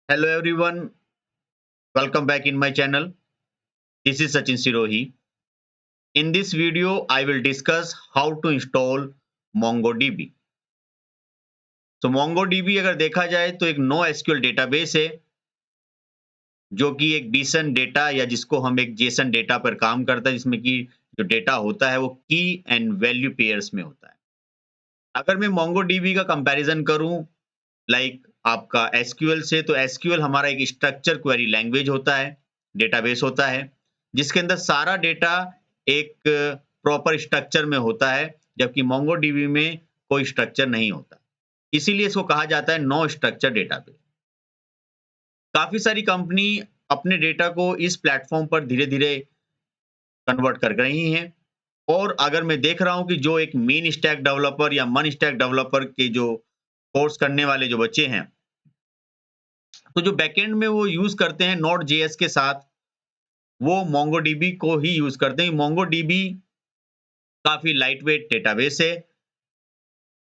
Hello everyone, welcome back in my channel. This is Sachin Sirohi. In this video, I will discuss how to install MongoDB. तो MongoDB अगर देखा जाए तो एक no SQL database है जो कि एक डीसन डेटा या जिसको हम एक जेसन डेटा पर काम करता है जिसमें कि जो डेटा होता है वो की एंड वैल्यू पेयर्स में होता है। अगर मैं MongoDB का कंपैरिजन करूं लाइक आपका एसक्यूएल से तो एसक्यूएल हमारा एक स्ट्रक्चर क्वेरी लैंग्वेज होता है, डेटाबेस होता है, जिसके अंदर सारा डेटा एक प्रॉपर स्ट्रक्चर में होता है, जबकि मोंगोडीबी में कोई स्ट्रक्चर नहीं होता। इसीलिए इसको कहा जाता है नो स्ट्रक्चर डेटाबेस। काफ़ी सारी कंपनी अपने डेटा को इस प्लेटफ़ॉर्म पर धीरे-धीरे कन्वर्ट कर रही हैं और अगर मैं देख रहा हूँ कि जो एक मेन स्टैक डेवलपर या मन स्टैक डेवलपर के जो कोर्स करने वाले जो बच्चे हैं, तो जो बैकएंड में वो यूज़ करते हैं नोड जेएस के साथ, वो मोंगोडीबी को ही यूज़ करते हैं। मोंगोडीबी काफ़ी लाइट वेट डेटाबेस है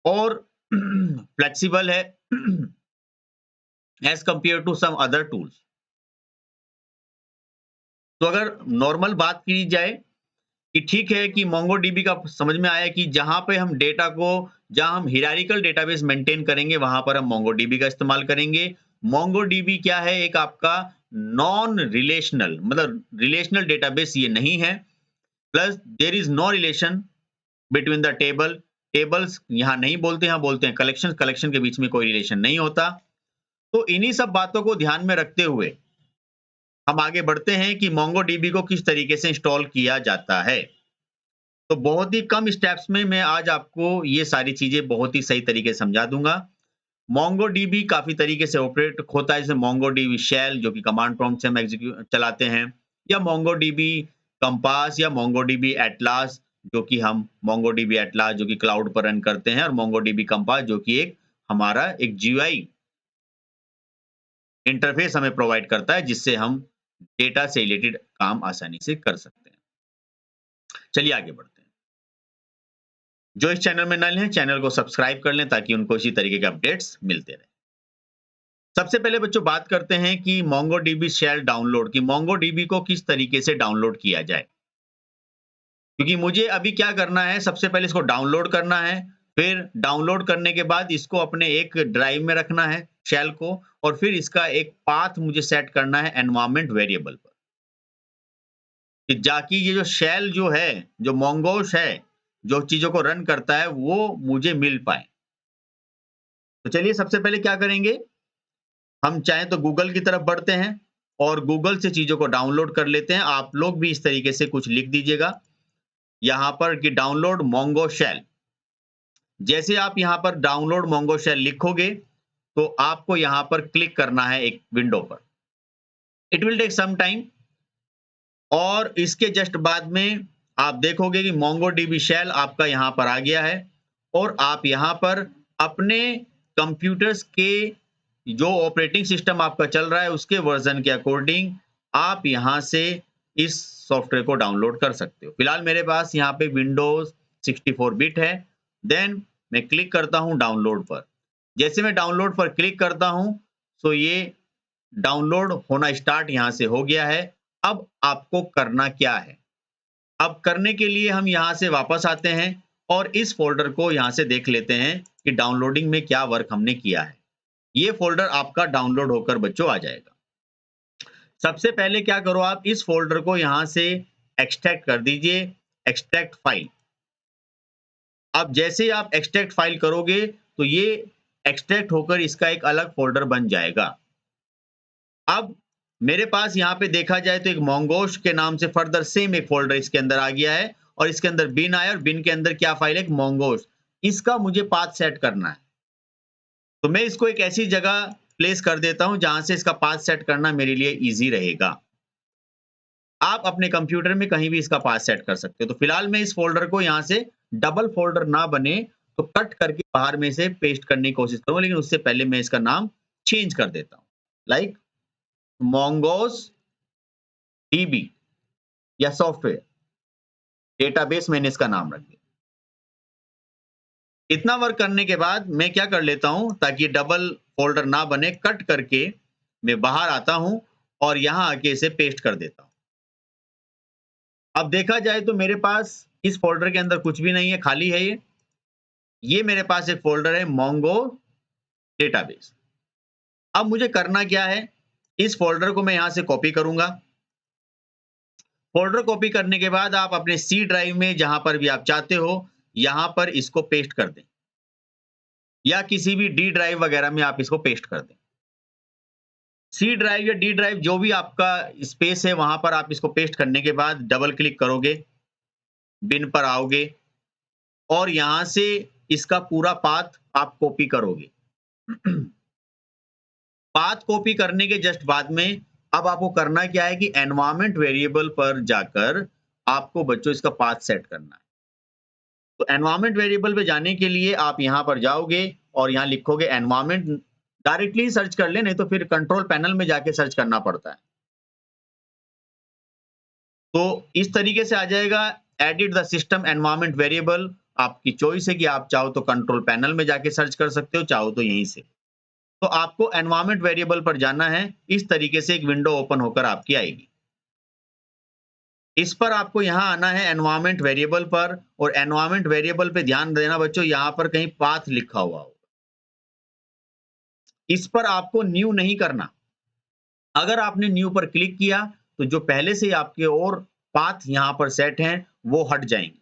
और फ्लेक्सिबल है as compare to some other tools. तो अगर नॉर्मल बात की जाए कि ठीक है कि मोंगोडीबी का समझ में आया कि जहाँ पे हम डेटा को जहाँ हम हियरार्किकल डेटाबेस मेंटेन करेंगे, वहाँ पर हम मोंगोडीबी का इस्तेमाल करेंगे। मोंगोडीबी क्या है? एक आपका नॉन रिलेशनल मतलब रिलेशनल डेटाबेस ये नहीं है। Plus there is no relation between the tables यहाँ नहीं बोलते, यहाँ बोलते हैं कलेक्शन, कलेक्शन के बीच में कोई रिलेशन नहीं होता। तो इन्हीं सब बातों को ध्यान में रखते हुए हम आगे बढ़ते हैं कि मोंगोडीबी को किस तरीके से इंस्टॉल किया जाता है। तो बहुत ही कम स्टेप्स में मैं आज आपको ये सारी चीज़ें बहुत ही सही तरीके से समझा दूँगा। मोंगोडीबी काफ़ी तरीके से ऑपरेट होता है, जैसे मोंगोडीबी शेल जो कि कमांड प्रॉम्प्ट से हम चलाते हैं, या मोंगोडीबी कंपास या मोंगोडीबी एटलास जो कि हम मोंगोडीबी एटलास जो कि क्लाउड पर रन करते हैं और मोंगोडीबी कंपास जो कि एक हमारा एक जीयूआई इंटरफेस हमें प्रोवाइड करता है, जिससे हम डेटा से रिलेटेड काम आसानी से कर सकते हैं। चलिए आगे बढ़ते हैं। जो इस चैनल में नए हैं, चैनल को सब्सक्राइब कर लें ताकि उनको इसी तरीके के अपडेट्स मिलते रहें। सबसे पहले बच्चों बात करते हैं कि मोंगोडीबी शेल डाउनलोड की मोंगोडीबी को किस तरीके से डाउनलोड किया जाए। क्योंकि मुझे अभी क्या करना है, सबसे पहले इसको डाउनलोड करना है, फिर डाउनलोड करने के बाद इसको अपने एक ड्राइव में रखना है शेल को, और फिर इसका एक पाथ मुझे सेट करना है एनवायरनमेंट वेरिएबल पर। कि जाकि ये जो शेल जो है, जो मोंगोश है, जो चीज़ों को रन करता है, वो मुझे मिल पाए। तो चलिए सबसे पहले क्या करेंगे, हम चाहें तो गूगल की तरफ बढ़ते हैं और गूगल से चीज़ों को डाउनलोड कर लेते हैं। आप लोग भी इस तरीके से कुछ लिख दीजिएगा यहाँ पर कि डाउनलोड मोंगो शेल। जैसे आप यहाँ पर डाउनलोड मोंगो शेल लिखोगे, तो आपको यहाँ पर क्लिक करना है एक विंडो पर। It will take some time और इसके जस्ट बाद में आप देखोगे कि मोंगोडीबी शेल आपका यहाँ पर आ गया है और आप यहाँ पर अपने कंप्यूटर्स के जो ऑपरेटिंग सिस्टम आपका चल रहा है उसके वर्जन के अकॉर्डिंग आप यहाँ से इस सॉफ्टवेयर को डाउनलोड कर सकते हो। फिलहाल मेरे पास यहाँ पे विंडोज 64 बिट है। देन मैं क्लिक करता हूँ डाउनलोड पर। जैसे मैं डाउनलोड पर क्लिक करता हूँ तो ये डाउनलोड होना स्टार्ट यहाँ से हो गया है। अब आपको करना क्या है? अब करने के लिए हम यहाँ से वापस आते हैं और इस फ़ोल्डर को यहाँ से देख लेते हैं कि डाउनलोडिंग में क्या वर्क हमने किया है। ये फ़ोल्डर आपका डाउनलोड होकर बच्चों आ जाएगा। सबसे पहले क्या करो, आप इस फ़ोल्डर को यहाँ से एक्सट्रैक्ट कर दीजिए, एक्सट्रैक्ट फाइल। अब जैसे ही आप एक्सट्रैक्ट फाइल करोगे तो ये एक्सट्रैक्ट होकर इसका एक अलग फ़ोल्डर बन जाएगा। अब मेरे पास यहाँ पे देखा जाए तो एक मोंगोश के नाम से फर्दर सेम एक फ़ोल्डर इसके अंदर आ गया है और इसके अंदर बिन आया और बिन के अंदर क्या फ़ाइल है? एक मोंगोश। इसका मुझे पाथ सेट करना है। तो मैं इसको एक ऐसी जगह प्लेस कर देता हूँ जहाँ से इसका पाथ सेट करना मेरे लिए ईज़ी रहेगा। आप अपने कंप्यूटर में कहीं भी इसका पाथ सेट कर सकते हो। तो फिलहाल मैं इस फ़ोल्डर को यहाँ से डबल फ़ोल्डर ना बने तो कट करके बाहर में से पेस्ट करने की कोशिश करूँगा, लेकिन उससे पहले मैं इसका नाम चेंज कर देता हूँ। लाइक मोंगोस डीबी या सॉफ्टवेयर डेटाबेस मैंने इसका नाम रख दिया। इतना वर्क करने के बाद मैं क्या कर लेता हूँ ताकि डबल फ़ोल्डर ना बने, कट करके मैं बाहर आता हूं और यहां आके इसे पेस्ट कर देता हूं। अब देखा जाए तो मेरे पास इस फोल्डर के अंदर कुछ भी नहीं है, खाली है ये मेरे पास एक फोल्डर है मोंगो डेटाबेस। अब मुझे करना क्या है, इस फोल्डर को मैं यहां से कॉपी करूंगा। फोल्डर कॉपी करने के बाद आप अपने सी ड्राइव में जहां पर भी आप चाहते हो, यहां पर इसको पेस्ट कर दें, या किसी भी डी ड्राइव वगैरह में आप इसको पेस्ट कर दें। सी ड्राइव या डी ड्राइव जो भी आपका स्पेस है, वहां पर आप इसको पेस्ट करने के बाद डबल क्लिक करोगे, बिन पर आओगे और यहां से इसका पूरा पाथ आप कॉपी करोगे। पाथ कॉपी करने के जस्ट बाद में अब आपको करना क्या है कि एनवायरनमेंट वेरिएबल पर जाकर आपको बच्चों इसका पाथ सेट करना है। तो एनवायरनमेंट वेरिएबल पे जाने के लिए आप यहां पर जाओगे और यहां लिखोगे एनवायरनमेंट, डायरेक्टली सर्च कर ले, नहीं तो फिर कंट्रोल पैनल में जाके सर्च करना पड़ता है। तो इस तरीके से आ जाएगा edit the system environment variable. आपकी चॉइस है कि आप चाहो तो कंट्रोल पैनल में जाके सर्च कर सकते हो, चाहो तो यहीं से। तो आपको एनवायरनमेंट वेरिएबल पर जाना है, इस तरीके से एक विंडो ओपन होकर आपकी आएगी। इस पर आपको यहां आना है एनवायरनमेंट वेरिएबल पर, और एनवायरनमेंट वेरिएबल पे ध्यान देना बच्चों, यहां पर कहीं पाथ लिखा हुआ होगा, इस पर आपको न्यू नहीं करना। अगर आपने न्यू पर क्लिक किया तो जो पहले से आपके और पाथ यहां पर सेट हैं वो हट जाएंगे,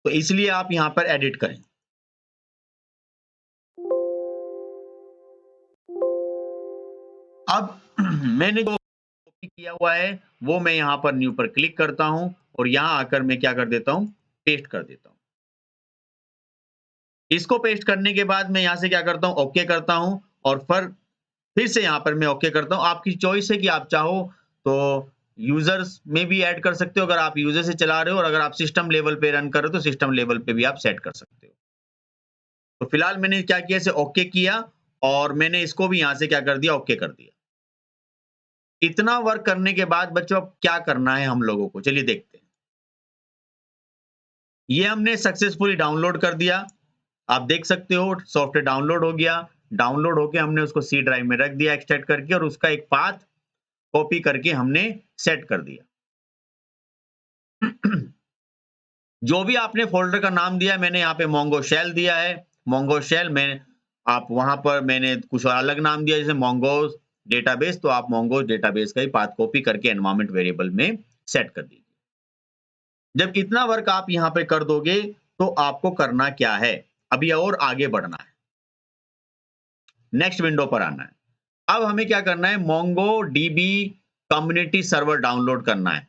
तो इसलिए आप यहां पर एडिट करें। अब मैंने जो कॉपी किया हुआ है वो मैं यहां पर न्यू पर क्लिक करता हूं और यहां आकर मैं क्या कर देता हूं, पेस्ट कर देता हूं। इसको पेस्ट करने के बाद मैं यहां से क्या करता हूं, ओके करता हूं और फिर से यहां पर मैं ओके करता हूं। आपकी चॉइस है कि आप चाहो तो यूजर्स में भी ऐड कर सकते हो, अगर आप यूजर से चला रहे हो, और अगर आप सिस्टम लेवल पे रन कर रहे हो तो सिस्टम लेवल पे भी आप सेट कर सकते हो। तो फिलहाल मैंने क्या किया, इसे ओके किया और मैंने इसको भी यहां से क्या कर दिया, ओके कर दिया। इतना वर्क करने के बाद बच्चों अब क्या करना है हम लोगों को, चलिए देखते हैं। ये हमने सक्सेसफुली डाउनलोड कर दिया। आप देख सकते हो सॉफ्टवेयर डाउनलोड हो गया। डाउनलोड होके हमने उसको सी ड्राइव में रख दिया एक्सट्रैक्ट करके, और उसका एक पाथ कॉपी करके हमने सेट कर दिया। जो भी आपने फ़ोल्डर का नाम दिया है, मैंने यहाँ पे मोंगो शेल दिया है। मोंगो शेल में आप वहाँ पर मैंने कुछ अलग नाम दिया जैसे मोंगोज़ डेटाबेस, तो आप मोंगोज़ डेटाबेस का ही पाथ कॉपी करके एनवायरनमेंट वेरिएबल में सेट कर दीजिए। जब इतना वर्क आप यहाँ पे कर दोगे, तो आपको करना क्या है? अभी और आगे बढ़ना है। नेक्स्ट विंडो पर आना है। अब हमें क्या करना है, मोंगोडीबी कम्युनिटी सर्वर डाउनलोड करना है,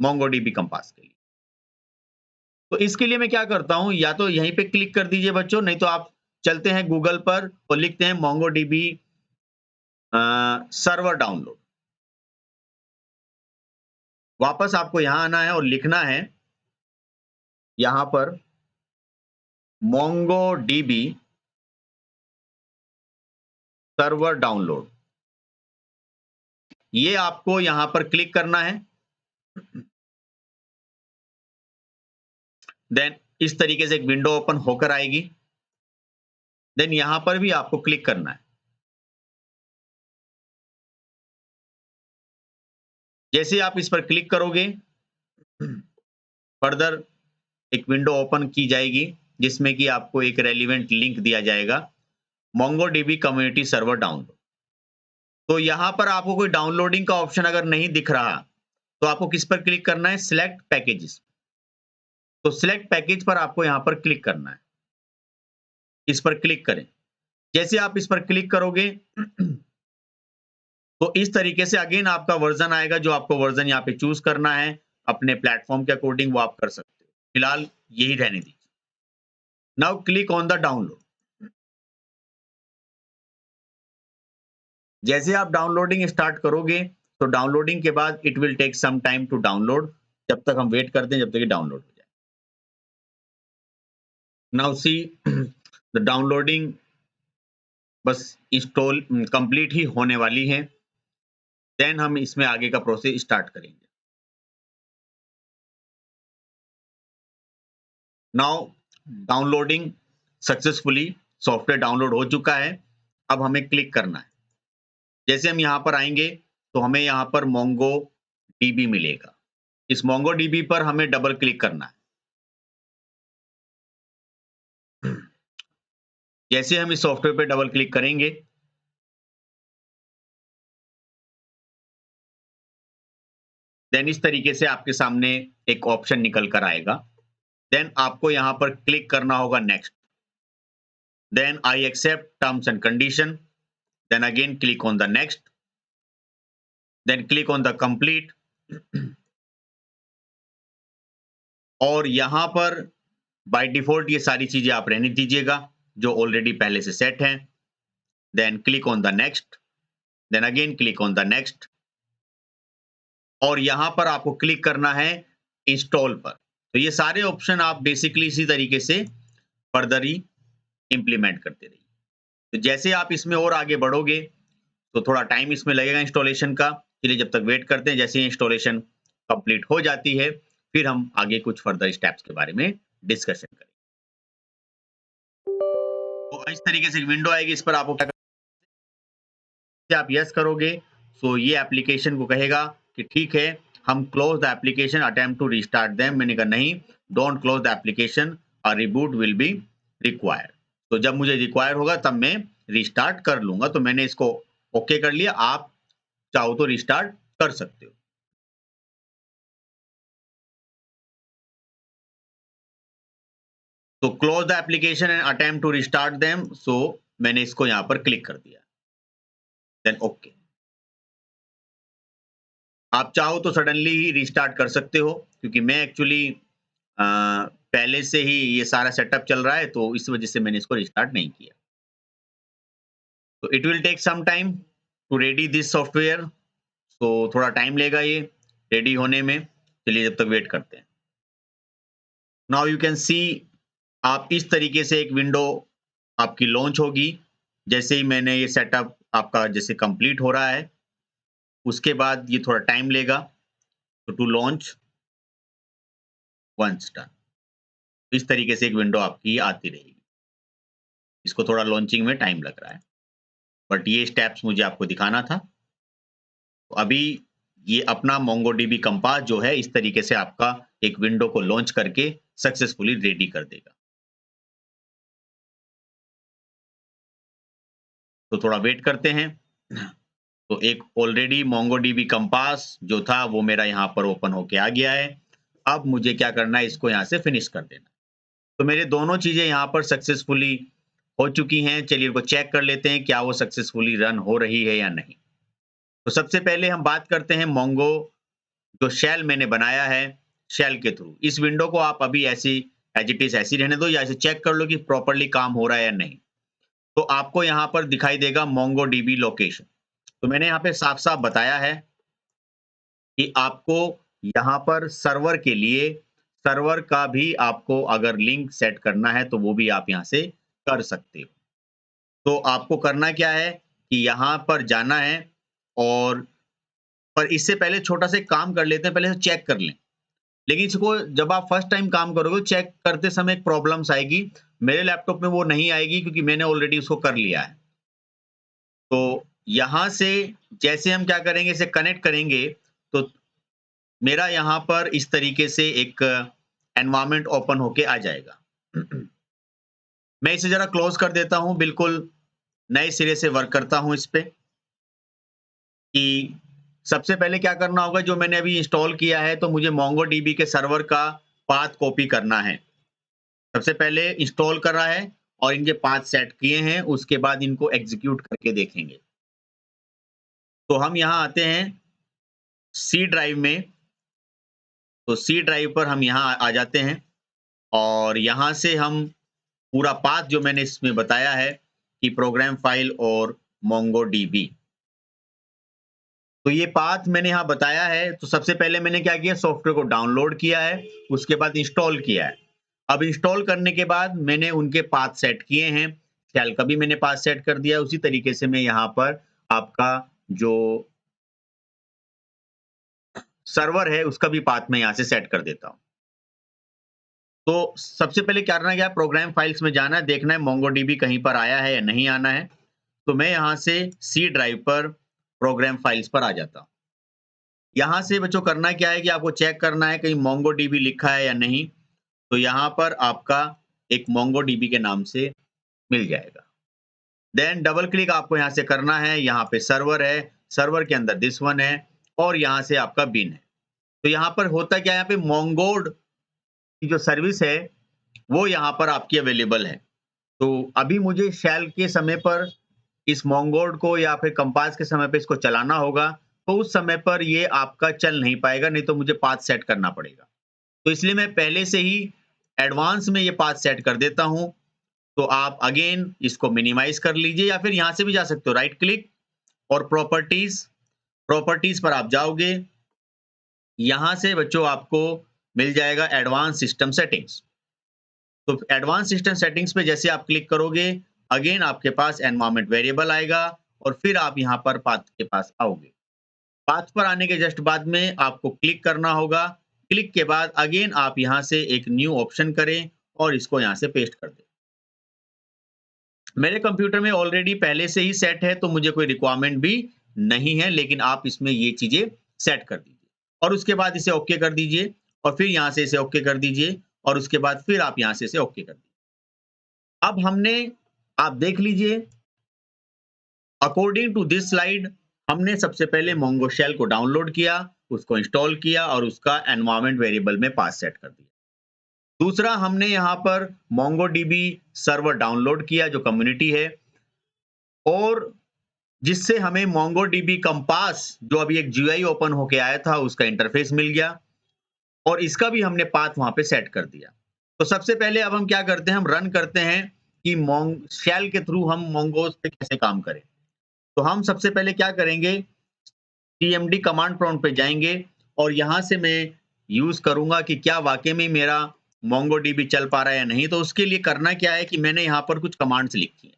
मोंगोडीबी कंपास के लिए। तो इसके लिए मैं क्या करता हूं, या तो यहीं पे क्लिक कर दीजिए बच्चों, नहीं तो आप चलते हैं गूगल पर और लिखते हैं मोंगोडीबी सर्वर डाउनलोड। वापस आपको यहां आना है और लिखना है यहां पर मोंगोडीबी सर्वर डाउनलोड। ये आपको यहां पर क्लिक करना है। देन इस तरीके से एक विंडो ओपन होकर आएगी। देन यहां पर भी आपको क्लिक करना है। जैसे आप इस पर क्लिक करोगे, फर्दर एक विंडो ओपन की जाएगी जिसमें कि आपको एक रेलिवेंट लिंक दिया जाएगा, मोंगोडीबी कम्युनिटी सर्वर डाउनलोड। तो यहां पर आपको कोई डाउनलोडिंग का ऑप्शन अगर नहीं दिख रहा, तो आपको किस पर क्लिक करना है, सिलेक्ट पैकेजेस। तो सिलेक्ट पैकेज पर आपको यहां पर क्लिक करना है। इस पर क्लिक करें। जैसे आप इस पर क्लिक करोगे तो इस तरीके से अगेन आपका वर्जन आएगा, जो आपको वर्जन यहाँ पे चूज करना है अपने प्लेटफॉर्म के अकॉर्डिंग, वो आप कर सकते हो। फिलहाल यही रहने दीजिए। Now click on the download. जैसे आप डाउनलोडिंग स्टार्ट करोगे तो डाउनलोडिंग के बाद it will take some time to download. जब तक हम वेट करते हैं जब तक ये डाउनलोड हो जाए। नाउ सी द डाउनलोडिंग बस इंस्टॉल कंप्लीट ही होने वाली है। देन हम इसमें आगे का प्रोसेस स्टार्ट करेंगे। Now downloading successfully, software download हो चुका है। अब हमें क्लिक करना है। जैसे हम यहाँ पर आएंगे तो हमें यहाँ पर MongoDB मिलेगा। इस MongoDB पर हमें डबल क्लिक करना है। जैसे हम इस सॉफ्टवेयर पे डबल क्लिक करेंगे देन इस तरीके से आपके सामने एक ऑप्शन निकल कर आएगा। देन आपको यहाँ पर क्लिक करना होगा next. Then I accept terms and condition. Then again click on the next. Then click on the complete. और यहाँ पर बाय डिफॉल्ट ये सारी चीजें आप रहने दीजिएगा जो ऑलरेडी पहले से सेट हैं। Then click on the next. Then again click on the next. और यहाँ पर आपको क्लिक करना है इंस्टॉल पर। तो ये सारे ऑप्शन आप बेसिकली इसी तरीके से फर्दर ही इंप्लीमेंट करते रहिए। तो जैसे आप इसमें और आगे बढ़ोगे तो थोड़ा टाइम इसमें लगेगा इंस्टॉलेशन का। चलिए जब तक वेट करते हैं, जैसे इंस्टॉलेशन कंप्लीट हो जाती है फिर हम आगे कुछ फर्दर स्टेप्स के बारे में डिस्कशन करेंगे। तो इस तरीके से एक विंडो आएगी, इस पर आपको क्या आप यस करोगे तो ये एप्लीकेशन को कहेगा कि ठीक है हम close the application, attempt to restart them. मैंने कहा नहीं, don't close the application, a reboot will be required. तो जब मुझे रिक्वायर होगा तब मैं रिस्टार्ट कर लूंगा। तो मैंने इसको ओके कर लिया। आप चाहो तो रिस्टार्ट कर सकते हो। तो close the application and attempt to restart them. So मैंने इसको यहां पर क्लिक कर दिया। Then okay. आप चाहो तो सडनली ही रिस्टार्ट कर सकते हो, क्योंकि मैं एक्चुअली पहले से ही ये सारा सेटअप चल रहा है तो इस वजह से मैंने इसको रिस्टार्ट नहीं किया। तो it will take some time to ready this software. तो थोड़ा टाइम लेगा ये रेडी होने में। चलिए जब तक वेट करते हैं। नाउ यू कैन सी, आप इस तरीके से एक विंडो आपकी लॉन्च होगी। जैसे ही मैंने ये सेटअप आपका जैसे कंप्लीट हो रहा है उसके बाद ये थोड़ा टाइम लेगा तो टू लॉन्च वंस डन। इस तरीके से एक विंडो आपकी आती रहेगी। इसको थोड़ा लॉन्चिंग में टाइम लग रहा है, बट ये स्टेप्स मुझे आपको दिखाना था। तो अभी ये अपना MongoDB कंपास जो है इस तरीके से आपका एक विंडो को लॉन्च करके सक्सेसफुली रेडी कर देगा। तो थोड़ा वेट करते हैं। तो एक ऑलरेडी MongoDB कंपास जो था वो मेरा यहाँ पर ओपन होके आ गया है। अब मुझे क्या करना है, इसको यहाँ से फिनिश कर देना। तो मेरे दोनों चीजें यहाँ पर सक्सेसफुली हो चुकी हैं। चलिए इनको चेक कर लेते हैं क्या वो सक्सेसफुली रन हो रही है या नहीं। तो सबसे पहले हम बात करते हैं मोंगो जो शेल मैंने बनाया है, शेल के थ्रू। इस विंडो को आप अभी ऐसी एज इट इज ऐसी रहने दो या ऐसे चेक कर लो कि प्रॉपर्ली काम हो रहा है या नहीं। तो आपको यहाँ पर दिखाई देगा MongoDB लोकेशन। तो मैंने यहाँ पे साफ-साफ बताया है कि आपको यहाँ पर सर्वर के लिए सर्वर का भी आपको अगर लिंक सेट करना है तो वो भी आप यहाँ से कर सकते हो। तो आपको करना क्या है कि यहाँ पर जाना है और पर इससे पहले छोटा-सा एक काम कर लेते हैं, पहले चेक कर लें। लेकिन इसको जब आप फर्स्ट टाइम काम करोगे चेक करते समय एक प्रॉब्लम्स आएगी। मेरे लैपटॉप में वो नहीं आएगी क्योंकि मैंने ऑलरेडी उसको कर लिया है। तो यहाँ से जैसे हम क्या करेंगे, इसे कनेक्ट करेंगे तो मेरा यहाँ पर इस तरीके से एक एनवायरनमेंट ओपन होके आ जाएगा। मैं इसे जरा क्लोज कर देता हूँ, बिल्कुल नए सिरे से वर्क करता हूँ इस पे। कि सबसे पहले क्या करना होगा, जो मैंने अभी इंस्टॉल किया है तो मुझे MongoDB के सर्वर का पाथ कॉपी करना है। सबसे पहले इंस्टॉल करा है और इनके पाथ सेट किए हैं, उसके बाद इनको एग्जीक्यूट करके देखेंगे। तो हम यहाँ आते हैं सी ड्राइव में। तो सी ड्राइव पर हम यहाँ आ जाते हैं और यहाँ से हम पूरा पाथ जो मैंने इसमें बताया है कि प्रोग्राम फाइल और MongoDB, तो ये पाथ मैंने यहाँ बताया है। तो सबसे पहले मैंने क्या किया, सॉफ्टवेयर को डाउनलोड किया है, उसके बाद इंस्टॉल किया है। अब इंस्टॉल करने के बाद मैंने उनके पाथ सेट किए हैं। शेल का भी मैंने पाथ सेट कर दिया। उसी तरीके से मैं यहाँ पर आपका जो सर्वर है उसका भी पाथ मैं यहाँ से सेट कर देता हूँ। तो सबसे पहले क्या करना है, प्रोग्राम फाइल्स में जाना है, देखना है MongoDB कहीं पर आया है या नहीं आना है। तो मैं यहाँ से सी ड्राइव पर प्रोग्राम फाइल्स पर आ जाता हूँ। यहाँ से बच्चों करना क्या है कि आपको चेक करना है कहीं मोंगोडीबी लिखा है या नहीं। तो यहाँ पर आपका एक मोंगोडीबी के नाम से मिल जाएगा। देन डबल क्लिक आपको यहाँ से करना है, यहाँ पे सर्वर है, सर्वर के अंदर दिस वन है और यहाँ से आपका बिन है। तो यहाँ पर होता क्या है, यहाँ पे मोंगोड की जो सर्विस है वो यहाँ पर आपकी अवेलेबल है। तो अभी मुझे शेल के समय पर इस मोंगोड को या फिर कंपास के समय पे इसको चलाना होगा, तो उस समय पर ये आपका चल नहीं पाएगा, नहीं तो मुझे पाथ सेट करना पड़ेगा। तो इसलिए मैं पहले से ही एडवांस में ये पाथ सेट कर देता हूँ। तो आप अगेन इसको मिनिमाइज़ कर लीजिए या फिर यहाँ से भी जा सकते हो, राइट क्लिक और प्रॉपर्टीज़, प्रॉपर्टीज़ पर आप जाओगे। यहाँ से बच्चों आपको मिल जाएगा एडवांस सिस्टम सेटिंग्स। तो एडवांस सिस्टम सेटिंग्स पे जैसे आप क्लिक करोगे, अगेन आपके पास एनवायरनमेंट वेरिएबल आएगा और फिर आप यहाँ पर पाथ के पास आओगे। पाथ पर आने के जस्ट बाद में आपको क्लिक करना होगा। क्लिक के बाद अगेन आप यहाँ से एक न्यू ऑप्शन करें और इसको यहाँ से पेस्ट कर दें। मेरे कंप्यूटर में ऑलरेडी पहले से ही सेट है, तो मुझे कोई रिक्वायरमेंट भी नहीं है, लेकिन आप इसमें ये चीज़ें सेट कर दीजिए और उसके बाद इसे ओके कर दीजिए और फिर यहाँ से इसे ओके कर दीजिए और उसके बाद फिर आप यहाँ से इसे ओके कर दीजिए। अब हमने, आप देख लीजिए, अकॉर्डिंग टू दिस स्लाइड हमने सबसे पहले मोंगो शेल को डाउनलोड किया, उसको इंस्टॉल किया और उसका एनवायरनमेंट वेरिएबल में पाथ सेट कर दिया। दूसरा, हमने यहाँ पर मोंगोडीबी सर्वर डाउनलोड किया जो कम्युनिटी है और जिससे हमें मोंगोडीबी कंपास जो अभी एक जीयूआई ओपन होके आया था उसका इंटरफेस मिल गया और इसका भी हमने पाथ वहां पे सेट कर दिया। तो सबसे पहले अब हम क्या करते हैं, हम रन करते हैं कि शेल के थ्रू हम मोंगोज पे कैसे काम करें। तो हम सबसे पहले क्या करेंगे, टीएमडी कमांड प्रॉम्प्ट पे जाएंगे और यहां से मैं यूज करूंगा कि क्या वाकई में मेरा मोंगोडीबी चल पा रहा है या नहीं। तो उसके लिए करना क्या है कि मैंने यहाँ पर कुछ कमांड्स लिखी हैं।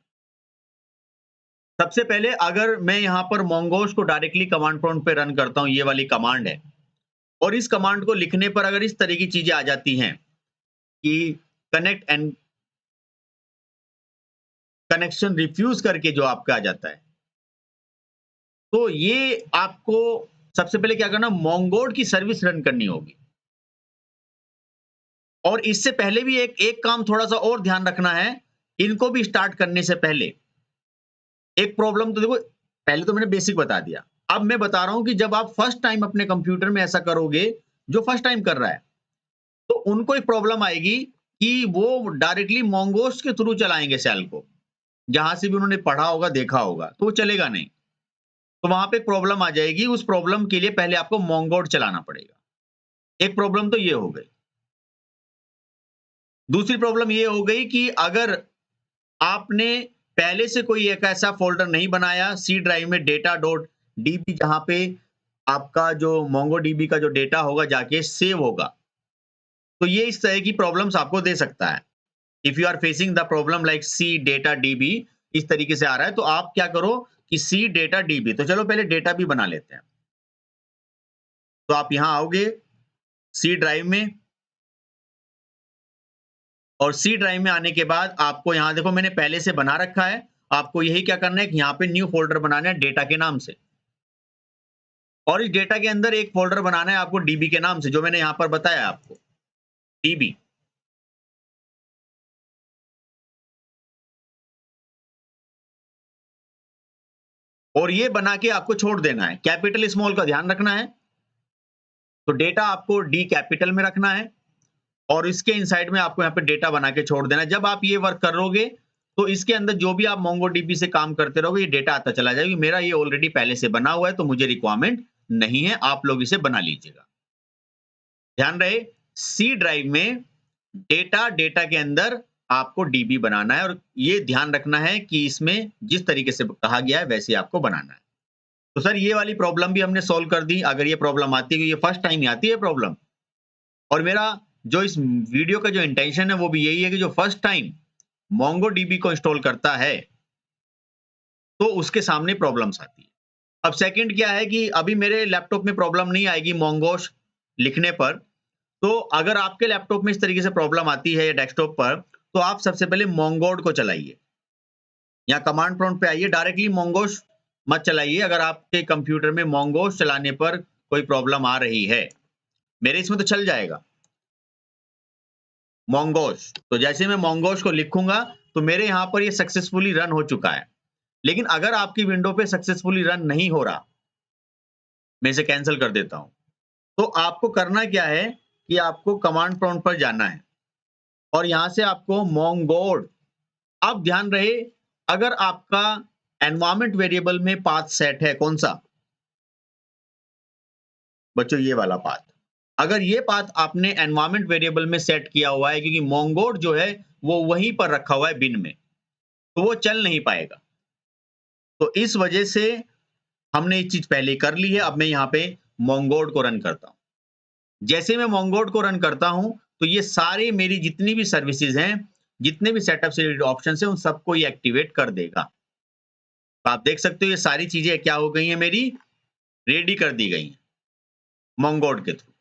सबसे पहले अगर मैं यहाँ पर मोंगोज को डायरेक्टली कमांड प्रॉम्प्ट पे रन करता हूँ, ये वाली कमांड है, और इस कमांड को लिखने पर अगर इस तरह की चीजें आ जाती हैं कि कनेक्ट एंड कनेक्शन रिफ्यूज करके जो आपका आ जाता है, तो ये आपको सबसे पहले क्या करना, मोंगोड की सर्विस रन करनी होगी। और इससे पहले भी एक काम थोड़ा सा और ध्यान रखना है, इनको भी स्टार्ट करने से पहले एक प्रॉब्लम, तो देखो पहले तो मैंने बेसिक बता दिया, अब मैं बता रहा हूं कि जब आप फर्स्ट टाइम अपने कंप्यूटर में ऐसा करोगे, जो फर्स्ट टाइम कर रहा है, तो उनको एक प्रॉब्लम आएगी कि वो डायरेक्टली मोंगोस के थ्रू चलाएंगे शेल को, जहां से भी उन्होंने पढ़ा होगा, देखा होगा, तो वो चलेगा नहीं। तो वहां पे प्रॉब्लम आ जाएगी। उस प्रॉब्लम के लिए पहले आपको मोंगोड चलाना पड़ेगा। एक प्रॉब्लम तो ये हो गई। दूसरी प्रॉब्लम ये हो गई कि अगर आपने पहले से कोई एक ऐसा फ़ोल्डर नहीं बनाया सी ड्राइव में data.db, जहाँ पे आपका जो मोंगोडीबी का जो डेटा होगा जाके सेव होगा, तो ये इस तरह की प्रॉब्लम्स आपको दे सकता है। If you are facing the problem like C data DB, इस तरीके से आ रहा है, तो आप क्या करो कि सी डेटा डीबी, तो चलो पहले डेटा भी बना लेते हैं। तो आप यहाँ आओगे सी ड्राइव में और सी ड्राइव में आने के बाद आपको यहाँ देखो मैंने पहले से बना रखा है। आपको यही क्या करना है कि यहाँ पे न्यू फ़ोल्डर बनाना है डेटा के नाम से, और इस डेटा के अंदर एक फ़ोल्डर बनाना है आपको डीबी के नाम से, जो मैंने यहाँ पर बताया आपको, डीबी। और ये बना के आपको छोड़ देना है। कैपिटल स्मॉल का ध्यान रखना है। तो डेटा आपको डी कैपिटल में रखना है और इसके इनसाइड में आपको यहाँ पे डेटा बना के छोड़ देना है। जब आप ये वर्क करोगे तो इसके अंदर जो भी आप मोंगोडीबी से काम करते रहोगे, ये डेटा आता चला जाएगा। मेरा ये ऑलरेडी पहले से बना हुआ है, तो मुझे रिक्वायरमेंट नहीं है, आप लोग इसे बना लीजिएगा। ध्यान रहे, सी ड्राइव में डेटा के अंदर आपको डीबी बनाना है और ये ध्यान रखना है कि इसमें जिस तरीके से कहा गया है वैसे आपको बनाना है। तो सर ये वाली प्रॉब्लम भी हमने सॉल्व कर दी। अगर ये प्रॉब्लम आती है, ये फर्स्ट टाइम ही आती है प्रॉब्लम, और मेरा जो इस वीडियो का जो इंटेंशन है वो भी यही है कि जो फर्स्ट टाइम मोंगोडीबी को इंस्टॉल करता है तो उसके सामने प्रॉब्लम्स आती है। अब सेकंड क्या है कि अभी मेरे लैपटॉप में प्रॉब्लम नहीं आएगी मोंगोश लिखने पर, तो अगर आपके लैपटॉप में इस तरीके से प्रॉब्लम आती है डेस्कटॉप पर, तो आप सबसे पहले मोंगोड को चलाइए। यहाँ कमांड प्रॉम्प्ट पे आइए, डायरेक्टली मोंगोश मत चलाइए अगर आपके कंप्यूटर में मोंगोश चलाने पर कोई प्रॉब्लम आ रही है। मेरे इसमें तो चल जाएगा मोंगोश। तो जैसे मैं मोंगोश को लिखूंगा तो मेरे यहाँ पर ये सक्सेसफुली रन हो चुका है। लेकिन अगर आपकी विंडो पे सक्सेसफुली रन नहीं हो रहा, मैं इसे कैंसिल कर देता हूं, तो आपको करना क्या है कि आपको कमांड प्रॉम्प्ट पर जाना है और यहां से आपको मोंगोड, अब ध्यान रहे अगर आपका एनवायरमेंट वेरिएबल में पाथ सेट है, कौन सा बच्चों, ये वाला पाथ। अगर ये पाथ आपने एनवायरमेंट वेरिएबल में सेट किया हुआ है, क्योंकि मोंगोड जो है वो वहीं पर रखा हुआ है बिन में, तो वो चल नहीं पाएगा। तो इस वजह से हमने ये चीज पहले कर ली है। अब मैं यहाँ पे मोंगोड को रन करता हूँ। जैसे मैं मोंगोड को रन करता हूं तो ये सारे मेरी जितनी भी सर्विसेज हैं, जितने भी सेटअप से रिलेटेड ऑप्शन है, उन सबको ये एक्टिवेट कर देगा। तो आप देख सकते हो ये सारी चीजें क्या हो गई हैं, मेरी रेडी कर दी गई हैं मोंगोड के थ्रू।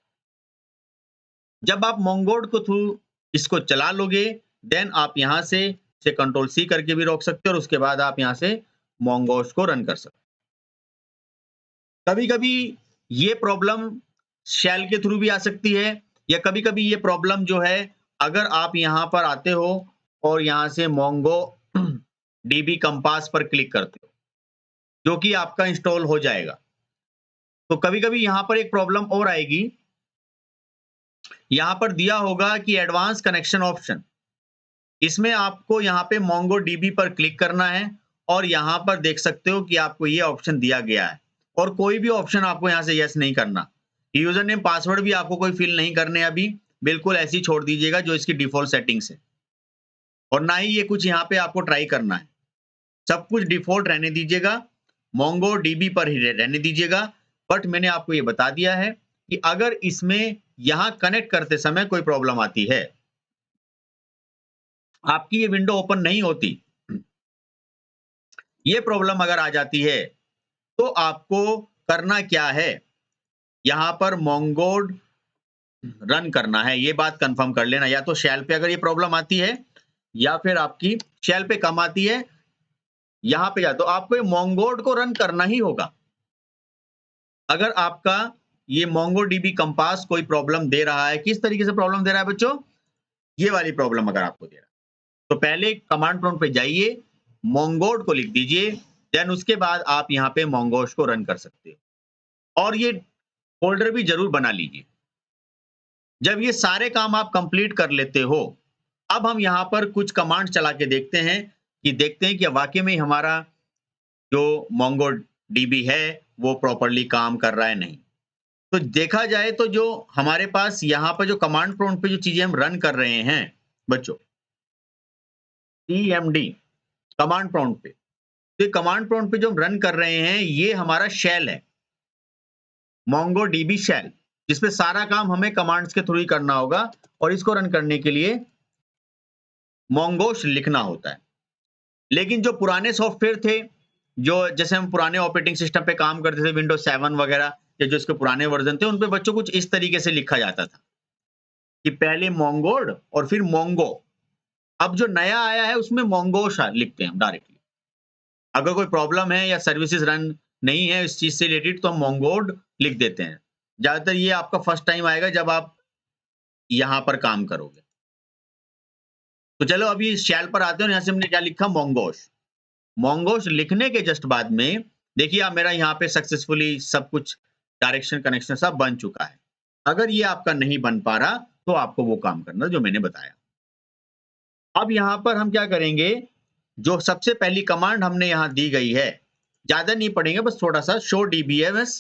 जब आप मोंगोड को थ्रू इसको चला लोगे, देन आप यहां से इसे कंट्रोल सी करके भी रोक सकते हो और उसके बाद आप यहां से मोंगोश को रन कर सकते हो। कभी कभी ये प्रॉब्लम शेल के थ्रू भी आ सकती है, या कभी कभी ये प्रॉब्लम जो है, अगर आप यहां पर आते हो और यहां से मोंगो डीबी कंपास पर क्लिक करते हो, जो कि आपका इंस्टॉल हो जाएगा, तो कभी कभी यहां पर एक प्रॉब्लम और आएगी। यहां पर दिया होगा कि एडवांस कनेक्शन ऑप्शन, इसमें आपको यहाँ पे मोंगो डीबी पर क्लिक करना है और यहाँ पर देख सकते हो कि आपको ये ऑप्शन दिया गया है और कोई भी ऑप्शन आपको यहाँ से यस नहीं करना। यूजर नेम पासवर्ड भी आपको कोई फिल नहीं करने, अभी बिल्कुल ऐसे ही छोड़ दीजिएगा जो इसकी डिफॉल्ट सेटिंग्स है, और ना ही ये कुछ यहाँ पे आपको ट्राई करना है। सब कुछ डिफॉल्ट रहने दीजिएगा, मोंगो डीबी पर ही रहने दीजिएगा। बट मैंने आपको ये बता दिया है कि अगर इसमें यहाँ कनेक्ट करते समय कोई प्रॉब्लम आती है, आपकी ये विंडो ओपन नहीं होती, ये प्रॉब्लम अगर आ जाती है, तो आपको करना क्या है, यहां पर मोंगोड रन करना है। ये बात कंफर्म कर लेना, या तो शेल पे अगर ये प्रॉब्लम आती है या फिर आपकी शेल पे कम आती है, यहां पे या तो आपको ये मोंगोड को रन करना ही होगा। अगर आपका ये मोंगोडीबी कंपास कोई प्रॉब्लम दे रहा है, किस तरीके से प्रॉब्लम दे रहा है बच्चों, ये वाली प्रॉब्लम अगर आपको दे रहा है, तो पहले कमांड प्रॉम्प्ट पे जाइए, मोंगोड को लिख दीजिए, देन उसके बाद आप यहाँ पे मोंगोश को रन कर सकते हो। और ये फोल्डर भी जरूर बना लीजिए। जब ये सारे काम आप कंप्लीट कर लेते हो, अब हम यहाँ पर कुछ कमांड चला के देखते हैं कि वाकई में हमारा जो मोंगो डीबी है वो प्रॉपरली काम कर रहा है नहीं। तो देखा जाए तो जो हमारे पास यहाँ पर जो कमांड प्रॉम्प्ट पे जो चीजें हम रन कर रहे हैं बच्चों, टीएमडी कमांड प्रॉम्प्ट पे, तो कमांड प्रॉम्प्ट पे जो हम रन कर रहे हैं ये हमारा शेल है, मोंगो डीबी शेल, जिसपे सारा काम हमें कमांड्स के थ्रू ही करना होगा। और इसको रन करने के लिए मोंगोश लिखना होता है। लेकिन जो पुराने सॉफ्टवेयर थे, जो जैसे हम पुराने ऑपरेटिंग सिस्टम पे काम करते थे, विंडोज 7 वगैरह या जो इसके पुराने वर्जन थे, उन पे बच्चों कुछ इस तरीके से लिखा जाता था कि पहले मोंगोड और फिर मोंगो। अब जो नया आया है उसमें मोंगोश लिखते हैं हम डायरेक्टली। अगर कोई प्रॉब्लम है या सर्विसेज रन नहीं है इस चीज से रिलेटेड, तो हम मोंगोड लिख देते हैं। ज्यादातर ये आपका फर्स्ट टाइम आएगा जब आप यहाँ पर काम करोगे। तो चलो अभी शेल पर आते हैं, यहाँ से हमने क्या लिखा, मोंगोश। मोंगोश लिखने के जस्ट बाद में देखिए आप मेरा यहाँ पे सक्सेसफुली सब कुछ डायरेक्शन कनेक्शन सब बन चुका है। अगर ये आपका नहीं बन पा रहा तो आपको वो काम करना जो मैंने बताया। अब यहाँ पर हम क्या करेंगे, जो सबसे पहली कमांड हमने यहाँ दी गई है, ज्यादा नहीं पढ़ेंगे, बस थोड़ा सा show DBS.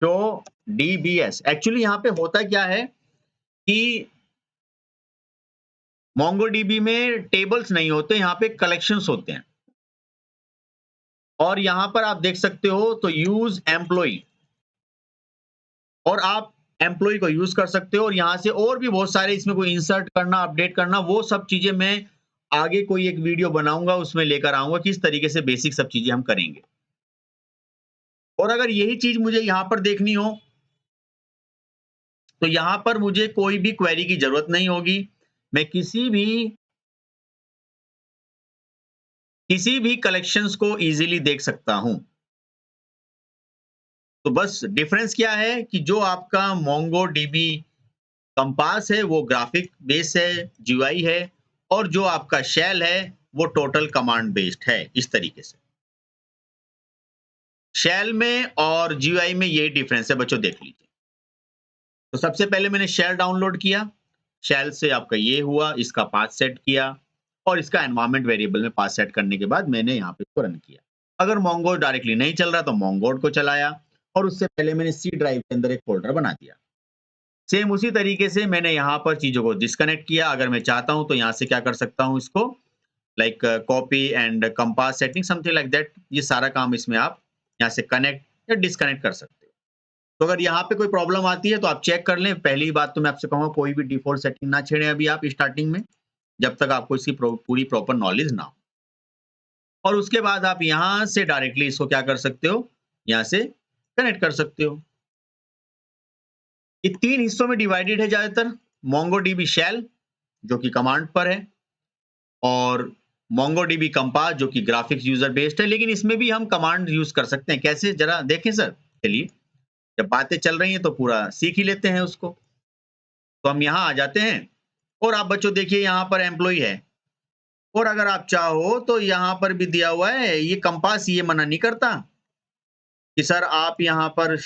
Show DBS actually यहाँ पे होता क्या है कि मोंगोडीबी में टेबल्स नहीं होते, यहाँ पे कलेक्शंस होते हैं। और यहां पर आप देख सकते हो तो यूज एम्प्लॉय, और आप एम्प्लॉय को यूज कर सकते हो, और यहां से और भी बहुत सारे, इसमें कोई इंसर्ट करना, अपडेट करना, वो सब चीजें मैं आगे कोई एक वीडियो बनाऊंगा उसमें लेकर आऊंगा किस तरीके से बेसिक सब चीजें हम करेंगे। और अगर यही चीज मुझे यहां पर देखनी हो तो यहां पर मुझे कोई भी क्वेरी की जरूरत नहीं होगी। मैं किसी भी किसी भी कलेक्शंस को इजीली देख सकता हूं। तो बस डिफरेंस क्या है कि जो आपका MongoDB कंपास है वो ग्राफिक बेस है, जीयूआई है, और जो आपका शेल है वो टोटल कमांड बेस्ड है। इस तरीके से शेल में और जीयूआई में ये डिफरेंस है बच्चों, देख लीजिए। तो सबसे पहले मैंने शेल डाउनलोड किया, शेल से आपका ये हुआ, इसका पाथ सेट किया और इसका एनवायरनमेंट वेरिएबल में पाथ सेट करने के बाद मैंने यहाँ पे इसको रन किया। अगर मोंगो डायरेक्टली नहीं चल रहा तो मोंगोड को चलाया और उससे पहले मैंने सी ड्राइव के अंदर एक फोल्डर बना दिया। सेम उसी तरीके से मैंने यहाँ पर चीजों को डिस्कनेक्ट किया। अगर मैं चाहता हूँ तो यहाँ से क्या कर सकता हूँ, इसको like copy and compass setting something like that, ये सारा काम इसमें आप यहाँ से कनेक्ट या डिस्कनेक्ट कर सकते हो। तो अगर यहाँ पे कोई प्रॉब्लम आती है तो आप चेक कर लें। पहली बात तो मैं आपसे कहूँगा कोई भी डिफॉल्ट सेटिंग ना छेड़ें अभी आप स्टार्टिंग में, जब तक आपको इसकी पूरी प्रॉपर नॉलेज ना हो। और उसके बाद आप यहाँ से डायरेक्टली इसको क्या कर सकते हो, यहाँ से कनेक्ट कर सकते हो। ये 3 हिस्सों में डिवाइडेड है ज्यादातर। MongoDB शेल जो कि कमांड पर है, और MongoDB कंपास जो कि ग्राफिक्स यूजर बेस्ड है, लेकिन इसमें भी हम कमांड यूज कर सकते हैं। कैसे, जरा देखें सर। चलिए, जब बातें चल रही हैं तो पूरा सीख ही लेते हैं उसको। तो हम यहाँ आ जाते हैं और आप बच्चों देखिए यहाँ पर एम्प्लॉय है, और अगर आप चाहो तो यहाँ पर भी दिया हुआ है। ये कंपास ये मना नहीं करता कि सर आप यहाँ पर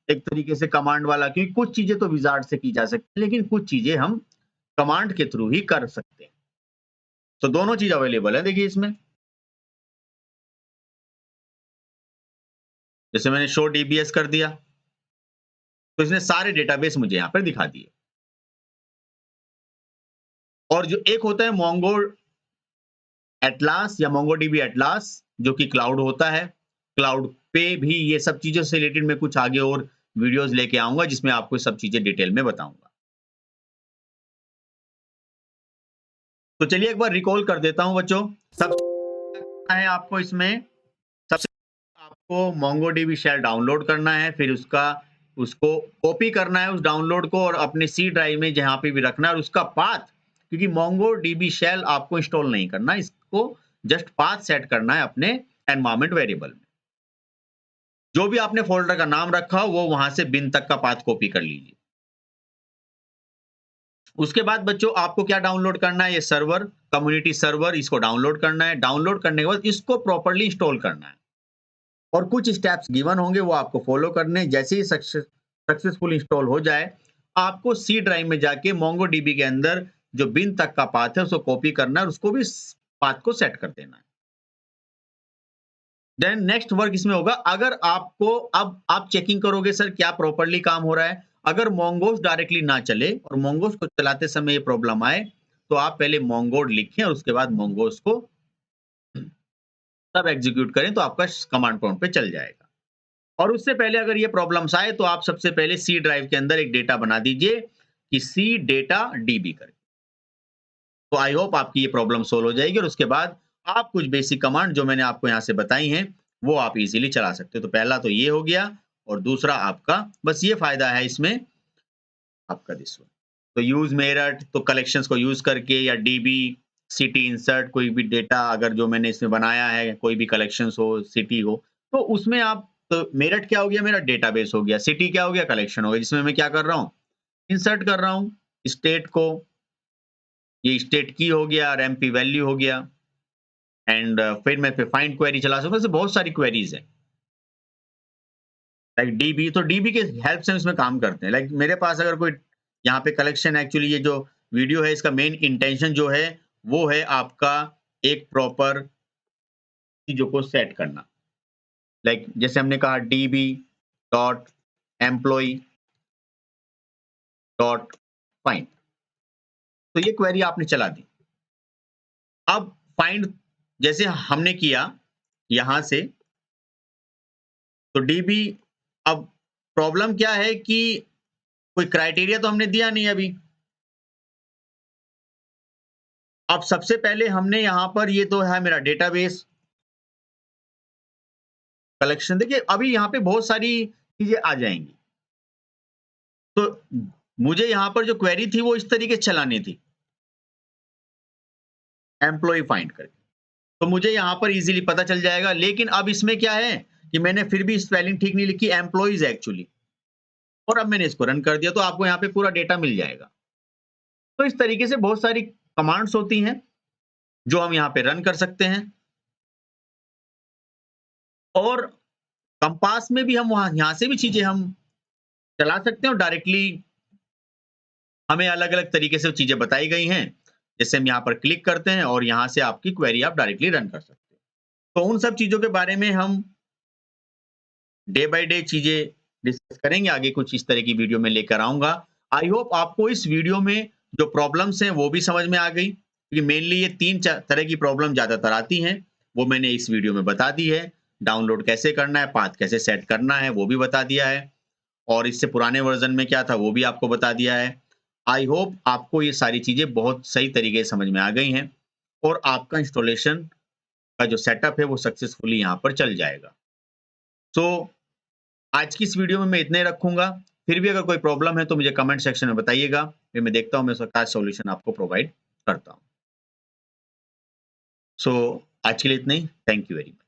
एक तरीके से कमांड वाला, क्योंकि कुछ चीजें तो विजार्ड से की जा सकती है लेकिन कुछ चीजें हम कमांड के थ्रू ही कर सकते हैं। तो दोनों चीज अवेलेबल है देखिए इसमें। जैसे मैंने शो डीबीएस कर दिया तो इसने सारे डेटाबेस मुझे यहाँ पर दिखा दिए। और जो एक होता है मोंगो एटलास या MongoDB एटलास, जो कि क्लाउड होता है। क्लाउड पे भी ये सब चीजों से रिलेटेड मैं कुछ आगे और वीडियोस लेके आऊंगा जिसमें आपको सब चीजें डिटेल में बताऊंगा। तो चलिए एक बार रिकॉल कर देता हूं बच्चों। सबसे करना है आपको इसमें, सबसे आपको MongoDB शेल डाउनलोड करना है, फिर उसको कॉपी करना है उस डाउनलोड को, और अपने सी ड्राइव में जहां पे भी रखना है, और उसका पाथ, क्योंकि MongoDB शेल आपको इंस्टॉल नहीं करना, इसको जस्ट पाथ सेट करना है अपने एनवायरनमेंट वेरिएबल में। जो भी आपने फोल्डर का नाम रखा हो वो वहां से बिन तक का पाथ कॉपी कर लीजिए। उसके बाद बच्चों आपको क्या डाउनलोड करना है, ये सर्वर, कम्युनिटी सर्वर, इसको डाउनलोड करना है। डाउनलोड करने के बाद इसको प्रॉपर्ली इंस्टॉल करना है, और कुछ स्टेप्स गिवन होंगे वो आपको फॉलो करने हैं। जैसे ही सक्सेसफुल इंस्टॉल हो जाए, आपको सी ड्राइव में जाके MongoDB के अंदर जो बिन तक का पाथ है उसको कॉपी करना है और उसको भी पाथ को सेट कर देना है। देन नेक्स्ट वर्क इसमें होगा, अगर आपको, अब आप चेकिंग करोगे सर क्या प्रॉपर्ली काम हो रहा है। अगर मोंगोस डायरेक्टली ना चले और मोंगोस को चलाते समय ये प्रॉब्लम आए, तो आप पहले मोंगोड लिखें और उसके बाद मोंगोस को तब एग्जीक्यूट करें तो आपका कमांड प्रॉम्प्ट पे चल जाएगा। और उससे पहले अगर ये प्रॉब्लम्स आए तो आप सबसे पहले सी ड्राइव के अंदर एक डेटा बना दीजिए कि सी डेटा डीबी करें। तो आई होप आपकी ये प्रॉब्लम सोल्व हो जाएगी, और उसके बाद आप कुछ बेसिक कमांड जो मैंने आपको यहाँ से बताई हैं वो आप इजीली चला सकते हो। तो पहला तो ये हो गया, और दूसरा आपका बस ये फायदा है इसमें आपका दिस वन। तो यूज मेरठ, तो कलेक्शंस को यूज करके, या डीबी सिटी इंसर्ट, कोई भी डेटा अगर जो मैंने इसमें बनाया है, कोई भी कलेक्शंस हो, सिटी हो, तो उसमें आप, तो मेरठ क्या हो गया, मेरा डेटाबेस हो गया। सिटी क्या हो गया, कलेक्शन हो गया, जिसमें मैं क्या कर रहा हूँ, इंसर्ट कर रहा हूँ स्टेट को। ये स्टेट की हो गया और एमपी वैल्यू हो गया। एंड फिर मैं फिर फाइंड क्वेरी चला सकता हूँ। ऐसे बहुत सारी क्वेरीज हैं, लाइक डीबी, तो डीबी के हेल्प से हम इसमें काम करते हैं। लाइक मेरे पास अगर कोई यहाँ पे कलेक्शन, एक्चुअली ये जो वीडियो है इसका मेन इंटेंशन जो है वो है आपका एक प्रॉपर चीजों को सेट करना। लाइक जैसे हमने कहा dB dot employ dot find, तो ये क्वेरी आपने चला दी। अब फाइंड जैसे हमने किया यहां से, तो डीबी, अब प्रॉब्लम क्या है कि कोई क्राइटेरिया तो हमने दिया नहीं अभी। अब सबसे पहले हमने यहां पर, ये तो है मेरा डेटाबेस कलेक्शन। देखिए अभी यहाँ पे बहुत सारी चीजें आ जाएंगी, तो मुझे यहाँ पर जो क्वेरी थी वो इस तरीके से चलानी थी, एम्प्लॉय फाइंड करके। तो मुझे यहाँ पर इजीली पता चल जाएगा। लेकिन अब इसमें क्या है कि मैंने फिर भी स्पेलिंग ठीक नहीं लिखी, एम्प्लॉइज एक्चुअली, और अब मैंने इसको रन कर दिया तो आपको यहाँ पे पूरा डेटा मिल जाएगा। तो इस तरीके से बहुत सारी कमांड्स होती हैं जो हम यहाँ पे रन कर सकते हैं। और कंपास में भी हम यहाँ से भी चीजें हम चला सकते हैं और डायरेक्टली हमें अलग-अलग तरीके से चीजें बताई गई हैं। जैसे हम यहाँ पर क्लिक करते हैं और यहाँ से आपकी क्वेरी आप डायरेक्टली रन कर सकते हैं। तो उन सब चीजों के बारे में हम डे बाय डे चीजें डिस्कस करेंगे। आगे कुछ इस तरह की वीडियो में लेकर आऊँगा। आई होप आपको इस वीडियो में जो प्रॉब्लम्स हैं वो भी समझ में आ गई, क्योंकि मेनली ये 3 तरह की प्रॉब्लम ज़्यादातर आती हैं, वो मैंने इस वीडियो में बता दी है। डाउनलोड कैसे करना है, पाथ कैसे सेट करना है, वो भी बता दिया है, और इससे पुराने वर्ज़न में क्या था वो भी आपको बता दिया है। आई होप आपको ये सारी चीज़ें बहुत सही तरीके से समझ में आ गई हैं और आपका इंस्टॉलेशन का जो सेटअप है वो सक्सेसफुली यहाँ पर चल जाएगा। सो आज की इस वीडियो में मैं इतना ही रखूँगा। फिर भी अगर कोई प्रॉब्लम है तो मुझे कमेंट सेक्शन में बताइएगा, फिर मैं देखता हूँ मैं उसका सॉल्यूशन आपको प्रोवाइड करता हूँ। सो आज के लिए इतना ही। Thank you very much.